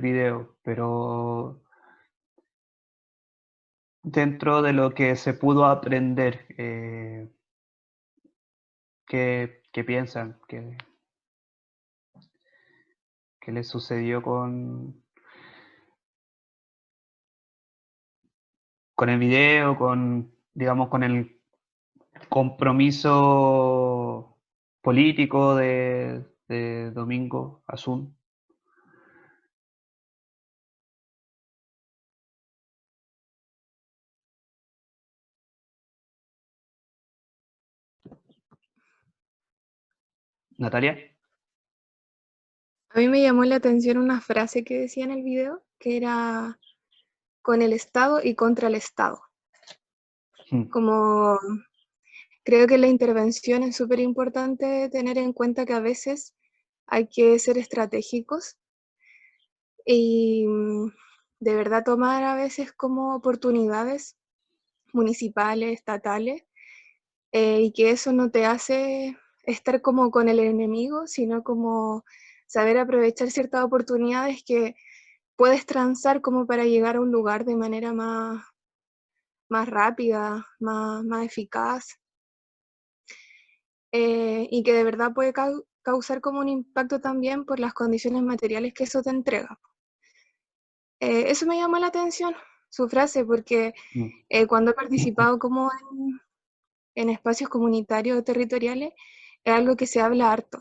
video, pero dentro de lo que se pudo aprender, ¿qué piensan? ¿Qué les sucedió con el video, digamos, con el compromiso político de Domingo Asun? Natalia. A mí me llamó la atención una frase que decía en el video, que era con el Estado y contra el Estado. Como creo que la intervención es súper importante tener en cuenta que a veces hay que ser estratégicos y de verdad tomar a veces como oportunidades municipales, estatales, y que eso no te hace estar como con el enemigo, sino como saber aprovechar ciertas oportunidades que puedes transar como para llegar a un lugar de manera más rápida, más eficaz, y que de verdad puede causar como un impacto también por las condiciones materiales que eso te entrega. Eso me llamó la atención, su frase, porque cuando he participado como en espacios comunitarios o territoriales, es algo que se habla harto,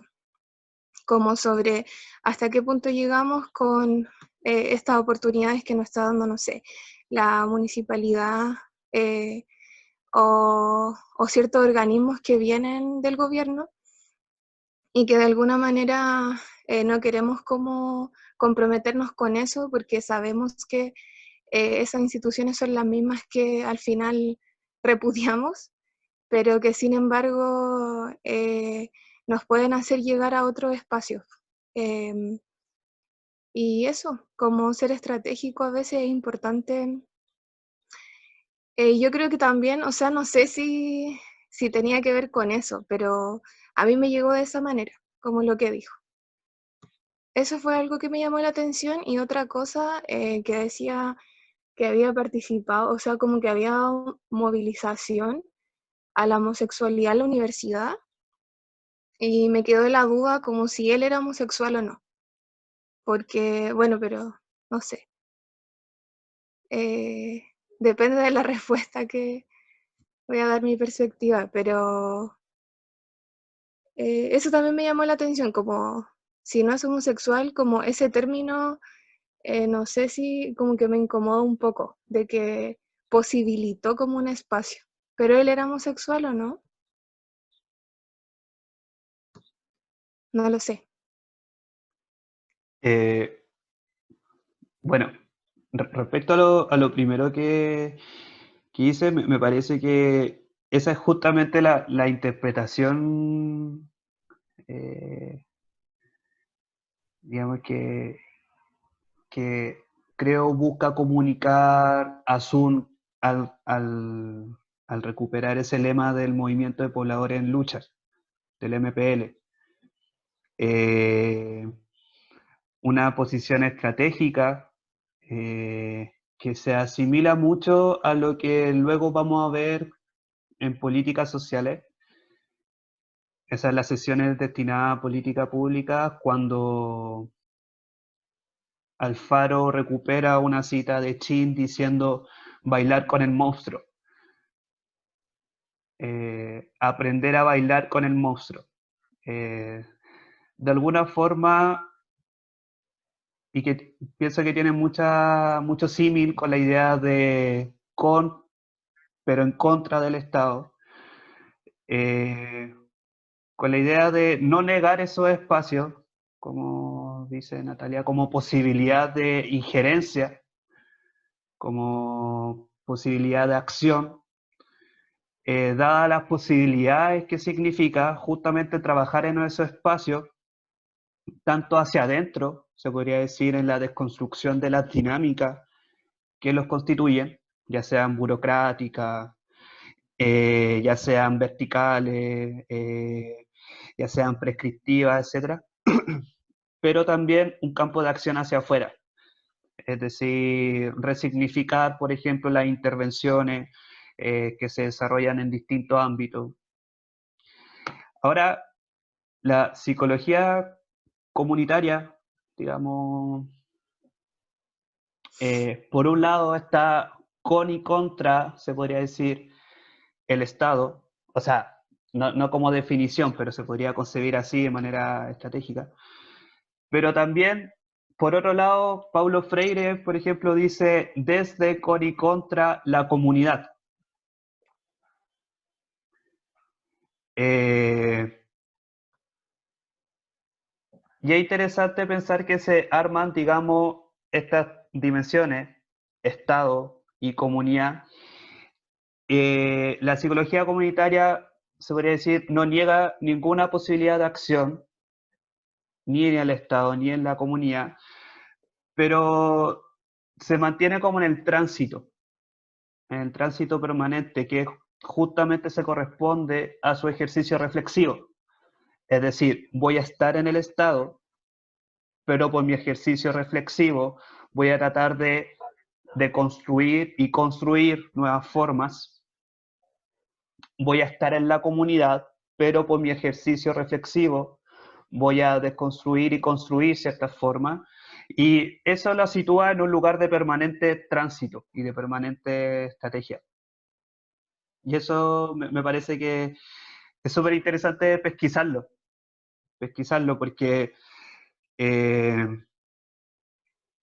como sobre hasta qué punto llegamos con estas oportunidades que nos está dando, no sé, la municipalidad o ciertos organismos que vienen del gobierno y que de alguna manera no queremos como comprometernos con eso porque sabemos que esas instituciones son las mismas que al final repudiamos, pero que sin embargo nos pueden hacer llegar a otros espacios. Eh, y eso, como ser estratégico a veces es importante. Yo creo que también, o sea, no sé si tenía que ver con eso, pero a mí me llegó de esa manera, como lo que dijo. Eso fue algo que me llamó la atención y otra cosa que decía que había participado, o sea, como que había movilización a la homosexualidad en la universidad y me quedó la duda como si él era homosexual o no, porque, bueno, pero no sé, eh, depende de la respuesta que voy a dar mi perspectiva, pero eso también me llamó la atención, como si no es homosexual, como ese término, no sé si como que me incomoda un poco, de que posibilitó como un espacio, pero él era homosexual o no, no lo sé. Eh, bueno, respecto a lo primero que hice, me parece que esa es justamente la interpretación, eh, digamos, que creo busca comunicar Asun al recuperar ese lema del movimiento de pobladores en lucha, del MPL. Eh, una posición estratégica que se asimila mucho a lo que luego vamos a ver en políticas sociales. Esas son las sesiones destinadas a política pública cuando Alfaro recupera una cita de Chin diciendo bailar con el monstruo. Aprender a bailar con el monstruo. De alguna forma, y que pienso que tiene mucho símil con la idea de con, pero en contra del Estado, eh, con la idea de no negar esos espacios, como dice Natalia, como posibilidad de injerencia, como posibilidad de acción, dadas las posibilidades que significa justamente trabajar en esos espacios, tanto hacia adentro, se podría decir, en la desconstrucción de las dinámicas que los constituyen, ya sean burocráticas, ya sean verticales, ya sean prescriptivas, etcétera, pero también un campo de acción hacia afuera, es decir, resignificar, por ejemplo, las intervenciones que se desarrollan en distintos ámbitos. Ahora, la psicología comunitaria, digamos, por un lado está con y contra, se podría decir, el Estado, o sea, no como definición, pero se podría concebir así de manera estratégica. Pero también, por otro lado, Paulo Freire, por ejemplo, dice desde, con y contra la comunidad. Y es interesante pensar que se arman, digamos, estas dimensiones, Estado y comunidad. La psicología comunitaria, se podría decir, no niega ninguna posibilidad de acción, ni en el Estado, ni en la comunidad, pero se mantiene como en el tránsito permanente, que justamente se corresponde a su ejercicio reflexivo. Es decir, voy a estar en el Estado, pero por mi ejercicio reflexivo voy a tratar de construir y construir nuevas formas. Voy a estar en la comunidad, pero por mi ejercicio reflexivo voy a desconstruir y construir ciertas formas. Y eso lo sitúa en un lugar de permanente tránsito y de permanente estrategia. Y eso me parece que es súper interesante pesquisarlo porque, eh,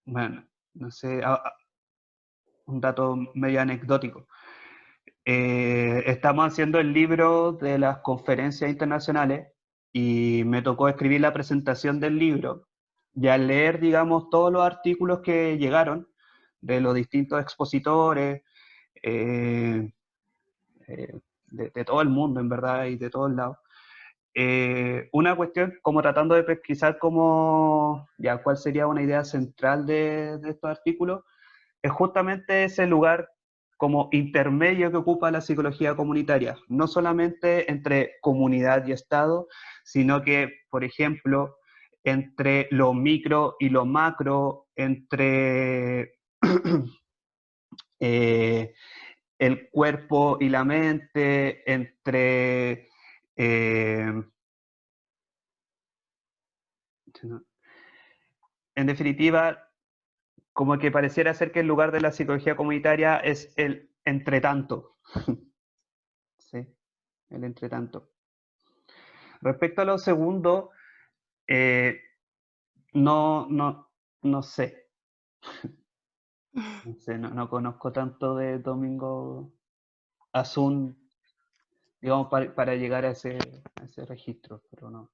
bueno, no sé, un dato medio anecdótico. Estamos haciendo el libro de las conferencias internacionales y me tocó escribir la presentación del libro y al leer, digamos, todos los artículos que llegaron de los distintos expositores, eh, de todo el mundo, en verdad, y de todos lados, una cuestión como tratando de pesquisar como, ya, cuál sería una idea central de estos artículos, es justamente ese lugar como intermedio que ocupa la psicología comunitaria, no solamente entre comunidad y Estado, sino que, por ejemplo, entre lo micro y lo macro, entre eh, el cuerpo y la mente, entre... en definitiva, como que pareciera ser que el lugar de la psicología comunitaria es el entretanto. ¿Sí? El entretanto. Respecto a lo segundo, eh, no, no, no sé. No sé, no conozco tanto de Domingo Asun, digamos, para llegar a ese registro, pero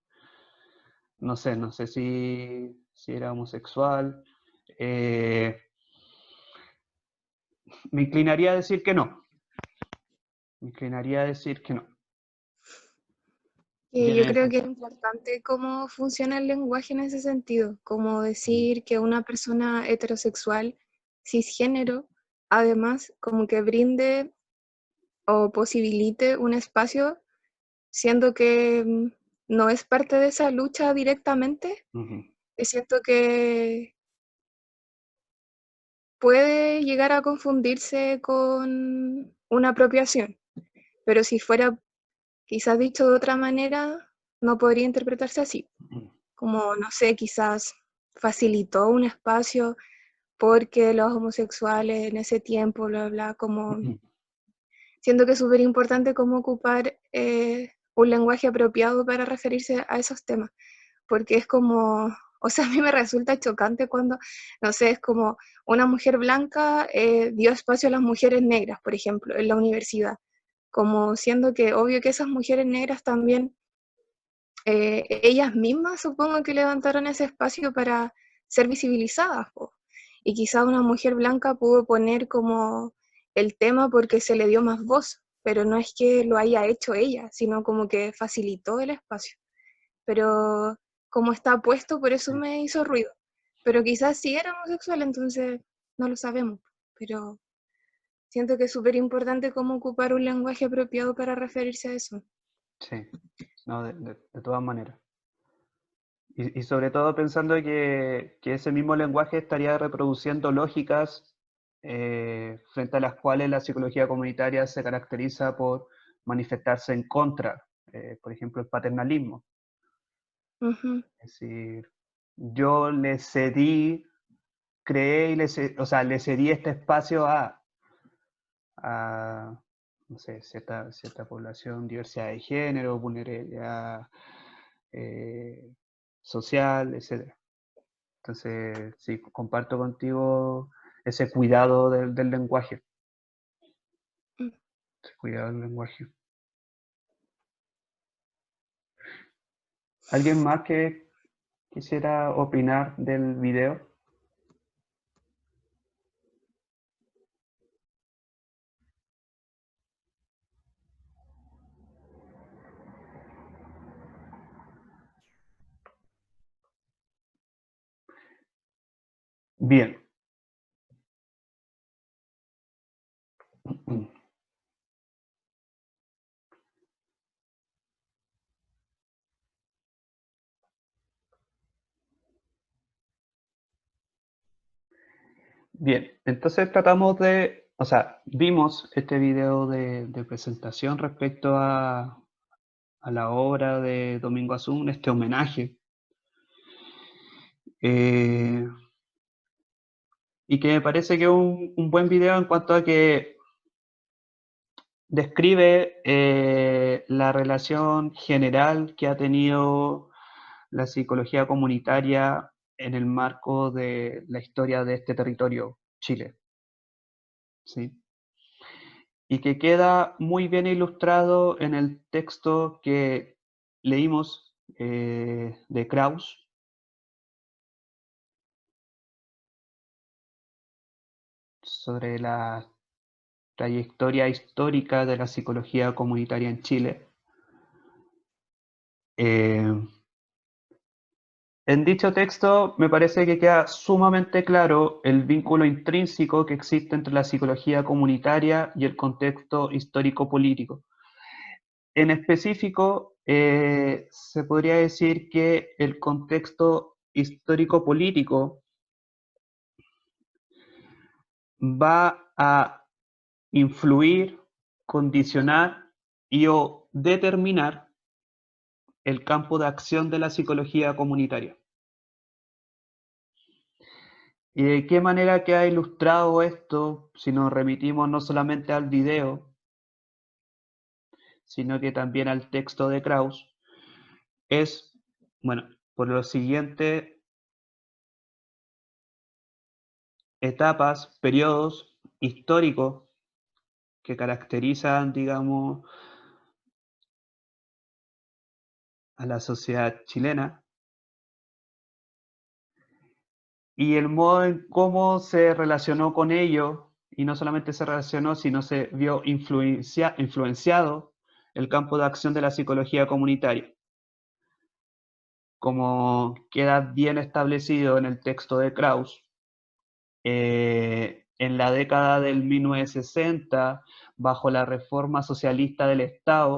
no sé si era homosexual. Eh, me inclinaría a decir que no. Me inclinaría a decir que no. Yo Viene creo que es importante cómo funciona el lenguaje en ese sentido, como decir que una persona heterosexual, cisgénero, además como que brinde o posibilite un espacio, siendo que no es parte de esa lucha directamente, siento que puede llegar a confundirse con una apropiación, pero si fuera quizás dicho de otra manera, no podría interpretarse así. Como, no sé, quizás facilitó un espacio porque los homosexuales en ese tiempo, bla, bla, como siento que es súper importante cómo ocupar un lenguaje apropiado para referirse a esos temas, porque es como, o sea, a mí me resulta chocante cuando, no sé, es como una mujer blanca dio espacio a las mujeres negras, por ejemplo, en la universidad, como siendo que obvio que esas mujeres negras también ellas mismas supongo que levantaron ese espacio para ser visibilizadas, po. Y quizá una mujer blanca pudo poner como el tema porque se le dio más voz, pero no es que lo haya hecho ella, sino como que facilitó el espacio. Pero como está puesto, por eso me hizo ruido. Pero quizás sí era homosexual, entonces no lo sabemos. Pero siento que es súper importante cómo ocupar un lenguaje apropiado para referirse a eso. Sí, no, de todas maneras. Y sobre todo pensando que ese mismo lenguaje estaría reproduciendo lógicas frente a las cuales la psicología comunitaria se caracteriza por manifestarse en contra, por ejemplo, el paternalismo. Ujú. Es decir, yo le cedí, creé y o sea, le cedí este espacio a no sé, cierta población, diversidad de género, vulnerabilidad social, etc. Entonces, sí, comparto contigo ese cuidado del lenguaje. Mm. Ese cuidado del lenguaje. ¿Alguien más que quisiera opinar del video? Bien. Bien, entonces tratamos de, o sea, vimos este video de presentación respecto a la obra de Domingo Azul, este homenaje. Y que me parece que es un buen video en cuanto a que describe la relación general que ha tenido la psicología comunitaria en el marco de la historia de este territorio, Chile. ¿Sí? Y que queda muy bien ilustrado en el texto que leímos de Krauss, sobre la trayectoria histórica de la psicología comunitaria en Chile. En dicho texto me parece que queda sumamente claro el vínculo intrínseco que existe entre la psicología comunitaria y el contexto histórico-político. En específico, se podría decir que el contexto histórico-político va a influir, condicionar y o determinar el campo de acción de la psicología comunitaria. ¿Y de qué manera queda ilustrado esto si nos remitimos no solamente al video, sino que también al texto de Krauss? Es, bueno, por los siguientes etapas, periodos históricos que caracterizan, digamos, a la sociedad chilena y el modo en cómo se relacionó con ello, y no solamente se relacionó, sino se vio influenciado el campo de acción de la psicología comunitaria, como queda bien establecido en el texto de Krauss. En la década del 1960, bajo la reforma socialista del Estado,